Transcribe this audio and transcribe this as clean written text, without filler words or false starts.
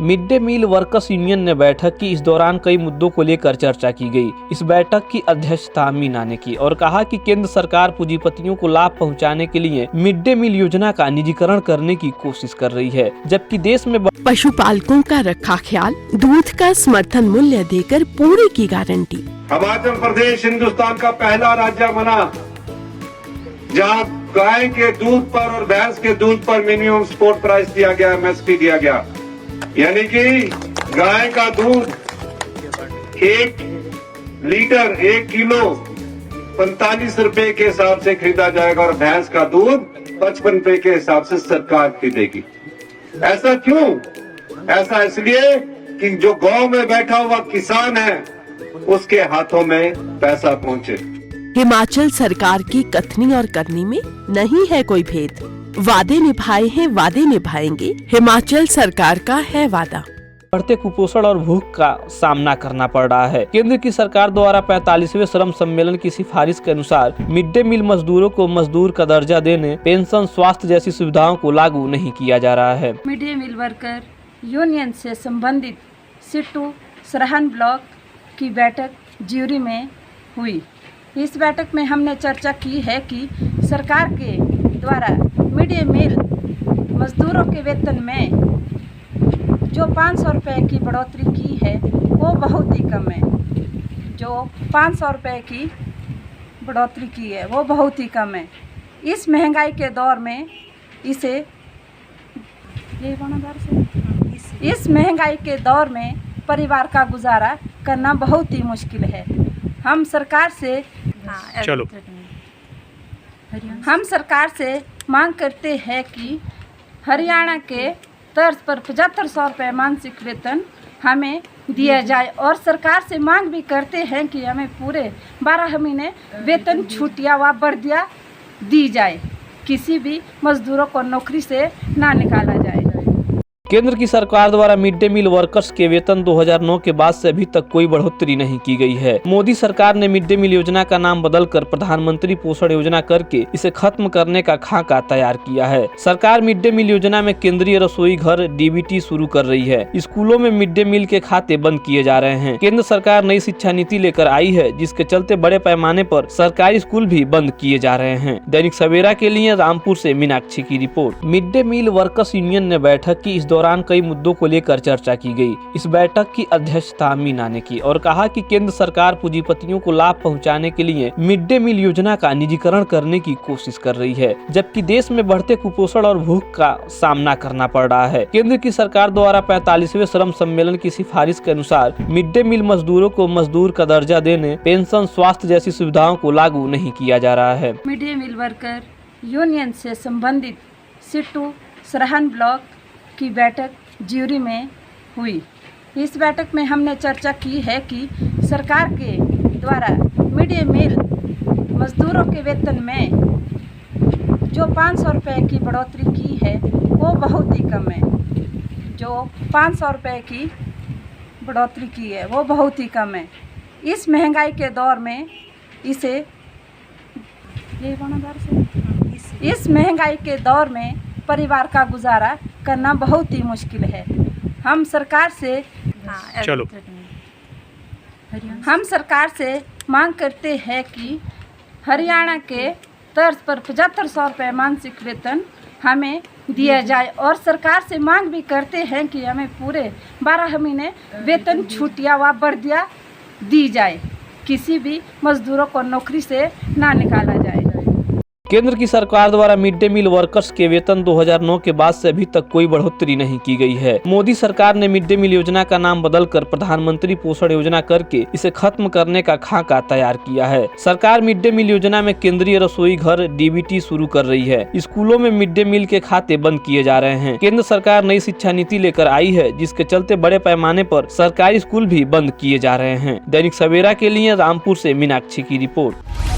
Mid day meal workers union ने बैठक की। इस दौरान कई मुद्दों को लेकर चर्चा की गई। इस बैठक की अध्यक्षता मीना ने की और कहा कि केंद्र सरकार पूंजीपतियों को लाभ पहुंचाने के लिए मिड डे मील योजना का निजीकरण करने की कोशिश कर रही है, जबकि देश में पशुपालकों का रखा ख्याल, दूध का समर्थन मूल्य देकर पूरी की गारंटी। हिमाचल प्रदेश हिंदुस्तान का पहला राज्य बना जहां गाय के दूध पर और भैंस के दूध पर मिनिमम सपोर्ट प्राइस दिया गया, एमएसपी दिया गया, यानी कि गाय का दूध 1 लीटर 1 किलो 45 रुपए के हिसाब से खरीदा जाएगा और भैंस का दूध 55 रुपए के हिसाब से सरकार खरीदेगी। ऐसा क्यों? ऐसा इसलिए कि जो गांव में बैठा हुआ किसान है उसके हाथों में पैसा पहुंचे। हिमाचल सरकार की कथनी और करनी में नहीं है कोई भेद। वादे निभाए हैं, वादे निभाएंगे, हिमाचल सरकार का है वादा। बढ़ते कुपोषण और भूख का सामना करना पड़ रहा है। केंद्र की सरकार द्वारा 45वें श्रम सम्मेलन की सिफारिश के अनुसार मिड डे मील मजदूरों को मजदूर का दर्जा देने, पेंशन, स्वास्थ्य जैसी सुविधाओं को लागू नहीं किया जा रहा है। Mid day meal worker union से संबंधित सिट्टू सरहन ब्लॉक की बैठक ज्यूरी में हुई। इस बैठक में हमने चर्चा की है कि सरकार के द्वारा मिड डे मील मजदूरों के वेतन में जो 500 रुपये की बढ़ोतरी की है वो बहुत ही कम है। जो 500 रुपये की बढ़ोतरी की है वो बहुत ही कम है। इस महंगाई के दौर में इस महंगाई के दौर में परिवार का गुजारा करना बहुत ही मुश्किल है। हम सरकार से मांग करते हैं कि हरियाणा के तर्ज पर 7500 रुपये मासिक वेतन हमें दिया जाए और सरकार से मांग भी करते हैं कि हमें पूरे 12 महीने वेतन छूटिया व बढ़िया दी जाए, किसी भी मजदूरों को नौकरी से ना निकाला जाए। केंद्र की सरकार द्वारा मिड डे मील वर्कर्स के वेतन 2009 के बाद से अभी तक कोई बढ़ोतरी नहीं की गई है। मोदी सरकार ने मिड डे मील योजना का नाम बदलकर प्रधानमंत्री पोषण योजना करके इसे खत्म करने का खाका तैयार किया है। सरकार मिड डे मील योजना में केंद्रीय रसोई घर डीबीटी शुरू कर रही है। स्कूलों में मिड डे मील के खाते बंद किए जा रहे हैं। केंद्र सरकार नई शिक्षा नीति लेकर आई है, जिसके चलते बड़े पैमाने पर सरकारी स्कूल भी बंद किए जा रहे हैं। दैनिक सवेरा के लिए रामपुर से मीनाक्षी की रिपोर्ट। Mid day meal workers union ने बैठक की। इस दौरान कई मुद्दों को लेकर चर्चा की गई। इस बैठक की अध्यक्षता मीना ने की और कहा कि केंद्र सरकार पूंजीपतियों को लाभ पहुंचाने के लिए मिड डे मील योजना का निजीकरण करने की कोशिश कर रही है, जबकि देश में बढ़ते कुपोषण और भूख का सामना करना पड़ रहा है। केंद्र की सरकार द्वारा 45वें श्रम सम्मेलन की सिफारिश के अनुसार मिड डे मील मजदूरों को मजदूर का दर्जा देने, पेंशन, स्वास्थ्य जैसी सुविधाओं को लागू नहीं किया जा रहा है। Mid day meal worker union से संबंधित सिट्टू सरहन ब्लॉक की बैठक ज्यूरी में हुई। इस बैठक में हमने चर्चा की है कि सरकार के द्वारा मिड डे मील मजदूरों के वेतन में जो 500 रुपये की बढ़ोतरी की है वो बहुत ही कम है। जो 500 रुपये की बढ़ोतरी की है वो बहुत ही कम है। इस महंगाई के दौर में इस महंगाई के दौर में परिवार का गुजारा करना बहुत ही मुश्किल है। हम सरकार से मांग करते हैं कि हरियाणा के तर्ज पर 7500 रुपये मासिक वेतन हमें दिया जाए और सरकार से मांग भी करते हैं कि हमें पूरे 12 महीने वेतन छूटिया व बढ़िया दी जाए, किसी भी मजदूरों को नौकरी से ना निकाला जाए। केंद्र की सरकार द्वारा मिड डे मील वर्कर्स के वेतन 2009 के बाद से अभी तक कोई बढ़ोतरी नहीं की गई है। मोदी सरकार ने मिड डे मील योजना का नाम बदलकर प्रधानमंत्री पोषण योजना करके इसे खत्म करने का खाका तैयार किया है। सरकार मिड डे मील योजना में केंद्रीय रसोई घर डीबीटी शुरू कर रही है। स्कूलों में मिड डे मील के खाते बंद किए जा रहे हैं। केंद्र सरकार नई शिक्षा नीति लेकर आई है, जिसके चलते बड़े पैमाने पर सरकारी स्कूल भी बंद किए जा रहे हैं। दैनिक सवेरा के लिए रामपुर से मीनाक्षी की रिपोर्ट।